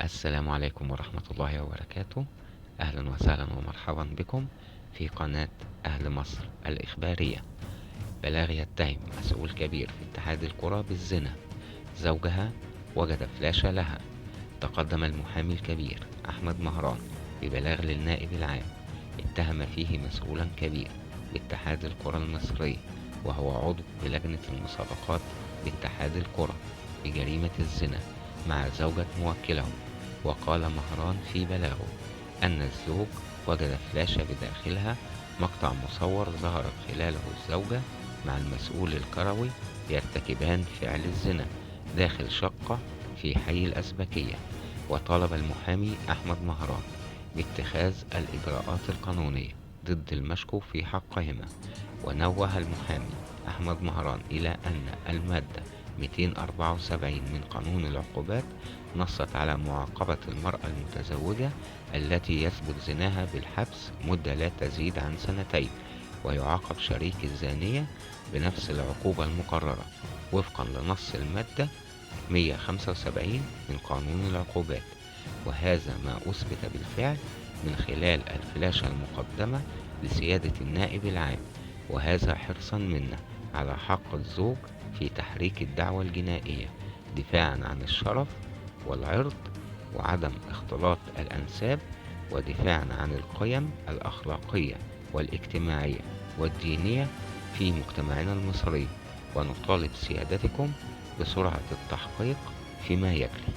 السلام عليكم ورحمة الله وبركاته. أهلا وسهلا ومرحبا بكم في قناة أهل مصر الإخبارية. بلاغ يتهم مسؤول كبير في اتحاد الكرة بالزنا. زوجها وجد فلاشة لها. تقدم المحامي الكبير أحمد مهران ببلاغ للنائب العام اتهم فيه مسؤولا كبير باتحاد الكرة المصري، وهو عضو بلجنة المسابقات باتحاد الكرة، بجريمة الزنا مع زوجة موكله. وقال مهران في بلاغه أن الزوج وجد فلاشة بداخلها مقطع مصور ظهرت خلاله الزوجة مع المسؤول الكروي يرتكبان فعل الزنا داخل شقة في حي الأزبكية. وطالب المحامي أحمد مهران باتخاذ الإجراءات القانونية ضد المشكو في حقهما. ونوه المحامي أحمد مهران إلى أن المادة 274 من قانون العقوبات نصت على معاقبة المرأة المتزوجة التي يثبت زناها بالحبس مدة لا تزيد عن 2 سنين، ويعاقب شريك الزانية بنفس العقوبة المقررة وفقا لنص المادة 175 من قانون العقوبات. وهذا ما أثبت بالفعل من خلال الفلاشة المقدمة لسيادة النائب العام، وهذا حرصا منا على حق الزوج في تحريك الدعوى الجنائية دفاعا عن الشرف والعرض وعدم اختلاط الأنساب، ودفاعا عن القيم الأخلاقية والاجتماعية والدينية في مجتمعنا المصري. ونطالب سيادتكم بسرعة التحقيق فيما يجري.